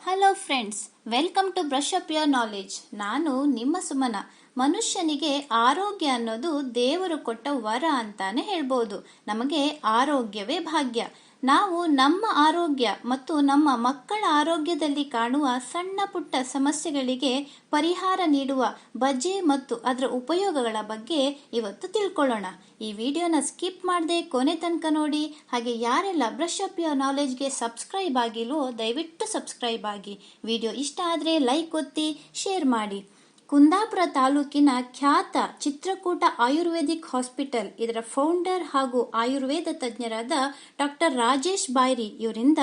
Hello friends, welcome to brush up your knowledge. ನಾನು ನಿಮ್ಮ ಸುಮನ. ಮನುಷ್ಯನಿಗೆ ಆರೋಗ್ಯ ಅನ್ನೋದು ದೇವರು ಕೊಟ್ಟ ವರ ಅಂತಾನೆ ಹೇಳ್ಬೋದು. ನಮಗೆ ಆರೋಗ್ಯವೇ ಭಾಗ್ಯ. ನಾವು ನಮ್ಮ ಆರೋಗ್ಯ ಮತ್ತು ನಮ್ಮ ಮಕ್ಕಳ ಆರೋಗ್ಯದಲ್ಲಿ ಕಾಣುವ ಸಣ್ಣ ಪುಟ್ಟ ಸಮಸ್ಯೆಗಳಿಗೆ ಪರಿಹಾರ ನೀಡುವ ಬಜೆ ಮತ್ತು ಅದರ ಉಪಯೋಗಗಳ ಬಗ್ಗೆ ಇವತ್ತು ತಿಳ್ಕೊಳ್ಳೋಣ. ಈ ವಿಡಿಯೋನ ಸ್ಕಿಪ್ ಮಾಡದೆ ಕೊನೆ ತನಕ ನೋಡಿ. ಹಾಗೆ ಯಾರೆಲ್ಲ ಬ್ರಷ್ ಅಪ್ ಯೋರ್ ನಾಲೆಜ್ಗೆ ಸಬ್ಸ್ಕ್ರೈಬ್ ಆಗಿಲ್ವೋ ದಯವಿಟ್ಟು ಸಬ್ಸ್ಕ್ರೈಬ್ ಆಗಿ. ವಿಡಿಯೋ ಇಷ್ಟ ಆದರೆ ಲೈಕ್ ಒತ್ತಿ, ಶೇರ್ ಮಾಡಿ. ಕುಂದಾಪುರ ತಾಲೂಕಿನ ಖ್ಯಾತ ಚಿತ್ರಕೂಟ ಆಯುರ್ವೇದಿಕ್ ಹಾಸ್ಪಿಟಲ್ ಇದರ ಫೌಂಡರ್ ಹಾಗೂ ಆಯುರ್ವೇದ ತಜ್ಞರಾದ ಡಾಕ್ಟರ್ ರಾಜೇಶ್ ಬಾಯ್ರಿ ಇವರಿಂದ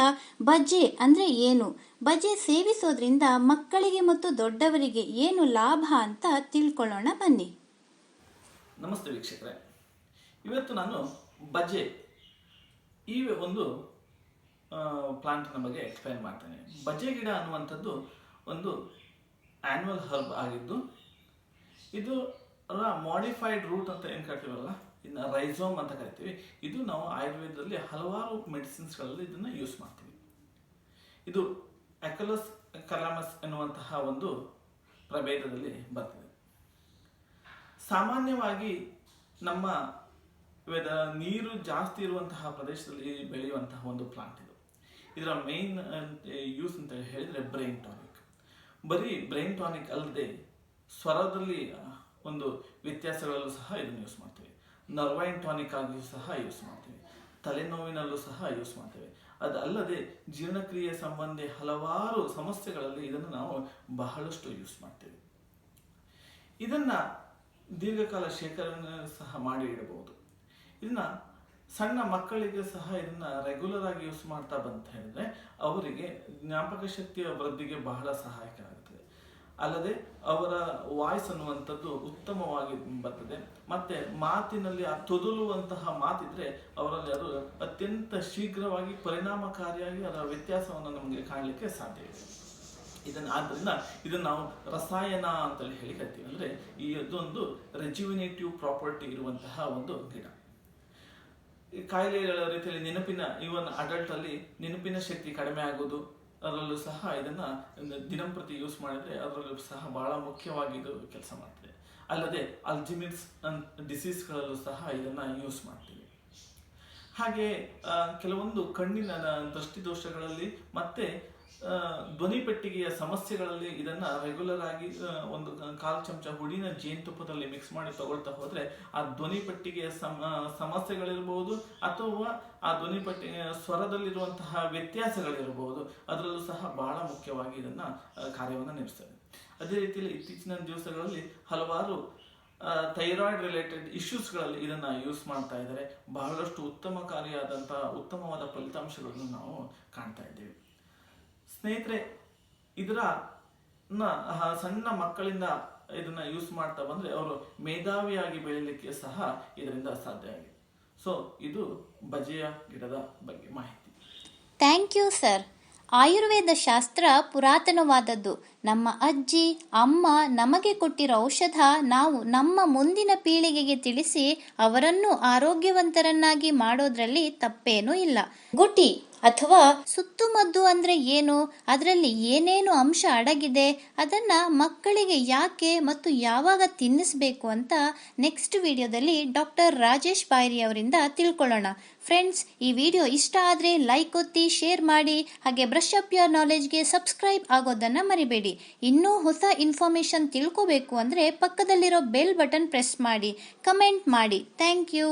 ಬಜೆ ಅಂದ್ರೆ ಏನು, ಬಜೆ ಸೇವಿಸೋದ್ರಿಂದ ಮಕ್ಕಳಿಗೆ ಮತ್ತು ದೊಡ್ಡವರಿಗೆ ಏನು ಲಾಭ ಅಂತ ತಿಳ್ಕೊಳ್ಳೋಣ ಬನ್ನಿ. ನಮಸ್ತೆ ವೀಕ್ಷಕರೇ, ಇವತ್ತು ನಾನು ಬಜೆ ಈ ಒಂದು ಪ್ಲಾಂಟ್ನ ಬಗ್ಗೆ ಎಕ್ಸ್ಪ್ಲೈನ್ ಮಾಡ್ತೇನೆ. ಬಜೆ ಗಿಡ ಅನ್ನುವಂಥದ್ದು ಒಂದು ಆ್ಯನ್ಯುವಲ್ ಹರ್ಬ್ ಆಗಿದ್ದು, ಇದು ಮಾಡಿಫೈಡ್ ರೂಟ್ ಅಂತ ಏನು ಕರಿತೀವಲ್ಲ, ಇನ್ನು ರೈಸೋಮ್ ಅಂತ ಕರಿತೀವಿ. ಇದು ನಾವು ಆಯುರ್ವೇದದಲ್ಲಿ ಹಲವಾರು ಮೆಡಿಸಿನ್ಸ್ಗಳಲ್ಲಿ ಇದನ್ನು ಯೂಸ್ ಮಾಡ್ತೀವಿ. ಇದು ಅಕಲಸ್ ಕಲಾಮಸ್ ಎನ್ನುವಂತಹ ಒಂದು ಪ್ರಭೇದದಲ್ಲಿ ಬರ್ತದೆ. ಸಾಮಾನ್ಯವಾಗಿ ನಮ್ಮ ನೀರು ಜಾಸ್ತಿ ಇರುವಂತಹ ಪ್ರದೇಶದಲ್ಲಿ ಬೆಳೆಯುವಂತಹ ಒಂದು ಪ್ಲಾಂಟ್ ಇದು. ಇದರ ಮೇನ್ ಯೂಸ್ ಅಂತ ಹೇಳಿದರೆ ಬ್ರೈನ್ ಟಾನಿಕ್. ಬರೀ ಬ್ರೈನ್ ಟಾನಿಕ್ ಅಲ್ಲದೆ ಸ್ವರದಲ್ಲಿ ಒಂದು ವ್ಯತ್ಯಾಸಗಳಲ್ಲೂ ಸಹ ಇದನ್ನು ಯೂಸ್ ಮಾಡ್ತೀವಿ. ನರ್ವೈನ್ ಟಾನಿಕ್ ಆಗಿಯೂ ಸಹ ಯೂಸ್ ಮಾಡ್ತೀವಿ. ತಲೆನೋವಿನಲ್ಲೂ ಸಹ ಯೂಸ್ ಮಾಡ್ತೇವೆ. ಅದಲ್ಲದೆ ಜೀರ್ಣಕ್ರಿಯೆ ಸಂಬಂಧಿ ಹಲವಾರು ಸಮಸ್ಯೆಗಳಲ್ಲಿ ಇದನ್ನು ನಾವು ಬಹಳಷ್ಟು ಯೂಸ್ ಮಾಡ್ತೇವೆ. ಇದನ್ನು ದೀರ್ಘಕಾಲ ಶೇಖರಣೆ ಸಹ ಮಾಡಿ ಇಡಬಹುದು. ಇದನ್ನ ಸಣ್ಣ ಮಕ್ಕಳಿಗೆ ಸಹ ಇದನ್ನ ರೆಗ್ಯುಲರ್ ಆಗಿ ಯೂಸ್ ಮಾಡ್ತಾ ಬಂತ ಹೇಳಿದ್ರೆ ಅವರಿಗೆ ಜ್ಞಾಪಕ ಶಕ್ತಿಯ ವೃದ್ಧಿಗೆ ಬಹಳ ಸಹಾಯಕ ಆಗುತ್ತದೆ. ಅಲ್ಲದೆ ಅವರ ವಾಯ್ಸ್ ಅನ್ನುವಂಥದ್ದು ಉತ್ತಮವಾಗಿ ಬರ್ತದೆ. ಮತ್ತೆ ಮಾತಿನಲ್ಲಿ ಆ ತೊದಲುವಂತಹ ಮಾತಿದ್ರೆ ಅವರಲ್ಲಿ ಅದು ಅತ್ಯಂತ ಶೀಘ್ರವಾಗಿ ಪರಿಣಾಮಕಾರಿಯಾಗಿ ಅದರ ವ್ಯತ್ಯಾಸವನ್ನು ನಮಗೆ ಕಾಣಲಿಕ್ಕೆ ಸಾಧ್ಯ ಇದೆ. ಆದ್ದರಿಂದ ಇದನ್ನು ನಾವು ರಸಾಯನ ಅಂತೇಳಿ ಹೇಳಿ ಕರಿತೀವಿ. ಅಂದರೆ ಇದೊಂದು ರೆಜ್ಯುವಿನೇಟಿವ್ ಪ್ರಾಪರ್ಟಿ ಇರುವಂತಹ ಒಂದು ಗಿಡ. ಕಾಯಿಲೆಗಳ ರೀತಿಯಲ್ಲಿ ನೆನಪಿನ ಇವನ್ ಅಡಲ್ಟ್ ಅಲ್ಲಿ ನೆನಪಿನ ಶಕ್ತಿ ಕಡಿಮೆ ಆಗೋದು, ಅದರಲ್ಲೂ ಸಹ ಇದನ್ನ ದಿನಂಪ್ರತಿ ಯೂಸ್ ಮಾಡಿದ್ರೆ ಅದರಲ್ಲೂ ಸಹ ಬಹಳ ಮುಖ್ಯವಾಗಿ ಇದು ಕೆಲಸ ಮಾಡ್ತದೆ. ಅಲ್ಲದೆ ಅಲ್ಜಿಮಿರ್ಸ್ ಡಿಸೀಸ್ಗಳಲ್ಲೂ ಸಹ ಇದನ್ನ ಯೂಸ್ ಮಾಡ್ತೀವಿ. ಹಾಗೆ ಕೆಲವೊಂದು ಕಣ್ಣಿನ ದೃಷ್ಟಿ ದೋಷಗಳಲ್ಲಿ ಮತ್ತೆ ಧ್ವನಿ ಪೆಟ್ಟಿಗೆಯ ಸಮಸ್ಯೆಗಳಲ್ಲಿ ಇದನ್ನ ರೆಗ್ಯುಲರ್ ಆಗಿ ಒಂದು 1/4 ಚಮಚ ಹುಡಿನ ಜೇನುತುಪ್ಪದಲ್ಲಿ ಮಿಕ್ಸ್ ಮಾಡಿ ತಗೊಳ್ತಾ ಹೋದ್ರೆ ಆ ಧ್ವನಿ ಪೆಟ್ಟಿಗೆಯ ಸಮಸ್ಯೆಗಳಿರ್ಬಹುದು ಅಥವಾ ಆ ಧ್ವನಿ ಪೆಟ್ಟಿಗೆಯ ಸ್ವರದಲ್ಲಿರುವಂತಹ ವ್ಯತ್ಯಾಸಗಳಿರಬಹುದು, ಅದರಲ್ಲೂ ಸಹ ಬಹಳ ಮುಖ್ಯವಾಗಿ ಇದನ್ನ ಕಾರ್ಯವನ್ನು ನಿರ್ವಹಿಸ್ತದೆ. ಅದೇ ರೀತಿಯಲ್ಲಿ ಇತ್ತೀಚಿನ ದಿವಸಗಳಲ್ಲಿ ಹಲವಾರು ಥೈರಾಯ್ಡ್ ರಿಲೇಟೆಡ್ ಇಶ್ಯೂಸ್ಗಳಲ್ಲಿ ಇದನ್ನ ಯೂಸ್ ಮಾಡ್ತಾ ಇದ್ದಾರೆ. ಬಹಳಷ್ಟು ಉತ್ತಮವಾದ ಫಲಿತಾಂಶಗಳನ್ನು ನಾವು ಕಾಣ್ತಾ ಇದ್ದೇವೆ. ಸ್ನೇಹಿತರೆ, ಇದರ ಸಣ್ಣ ಮಕ್ಕಳಿಂದ ಇದನ್ನ ಯೂಸ್ ಮಾಡ್ತಾ ಬಂದ್ರೆ ಅವರು ಮೇಧಾವಿಯಾಗಿ ಬೆಳೀಲಿಕ್ಕೆ ಸಹ ಇದರಿಂದ ಸಾಧ್ಯ ಆಗಿದೆ. ಸೊ ಇದು ಬಜೆಯ ಗಿಡದ ಬಗ್ಗೆ ಮಾಹಿತಿ. Thank you sir. ಆಯುರ್ವೇದ ಶಾಸ್ತ್ರ ಪುರಾತನವಾದದ್ದು. ನಮ್ಮ ಅಜ್ಜಿ ಅಮ್ಮ ನಮಗೆ ಕೊಟ್ಟಿರೋ ಔಷಧ ನಾವು ನಮ್ಮ ಮುಂದಿನ ಪೀಳಿಗೆಗೆ ತಿಳಿಸಿ ಅವರನ್ನು ಆರೋಗ್ಯವಂತರನ್ನಾಗಿ ಮಾಡೋದ್ರಲ್ಲಿ ತಪ್ಪೇನೂ ಇಲ್ಲ. ಗುಟಿ ಅಥವಾ ಸುತ್ತುಮದ್ದು ಅಂದ್ರೆ ಏನು, ಅದರಲ್ಲಿ ಏನೇನು ಅಂಶ ಅಡಗಿದೆ, ಅದನ್ನ ಮಕ್ಕಳಿಗೆ ಯಾಕೆ ಮತ್ತು ಯಾವಾಗ ತಿನ್ನಿಸ್ಬೇಕು ಅಂತ ನೆಕ್ಸ್ಟ್ ವಿಡಿಯೋದಲ್ಲಿ ಡಾಕ್ಟರ್ ರಾಜೇಶ್ ಬಾಯ್ರಿ ಅವರಿಂದ ತಿಳ್ಕೊಳ್ಳೋಣ. ಫ್ರೆಂಡ್ಸ್, ಈ ವಿಡಿಯೋ ಇಷ್ಟ ಆದರೆ ಲೈಕ್ ಒತ್ತಿ, ಶೇರ್ ಮಾಡಿ. ಹಾಗೆ ಬ್ರಷ್ ಅಪ್ ಯೋರ್ ನಾಲೆಜ್ಗೆ ಸಬ್ಸ್ಕ್ರೈಬ್ ಆಗೋದನ್ನ ಮರಿಬೇಡಿ. ಇನ್ನೂ ಹೊಸ ಇನ್ಫಾರ್ಮೇಶನ್ ತಿಳ್ಕೋಬೇಕು ಅಂದ್ರೆ ಪಕ್ಕದಲ್ಲಿರೋ ಬೆಲ್ ಬಟನ್ ಪ್ರೆಸ್ ಮಾಡಿ, ಕಮೆಂಟ್ ಮಾಡಿ. Thank you.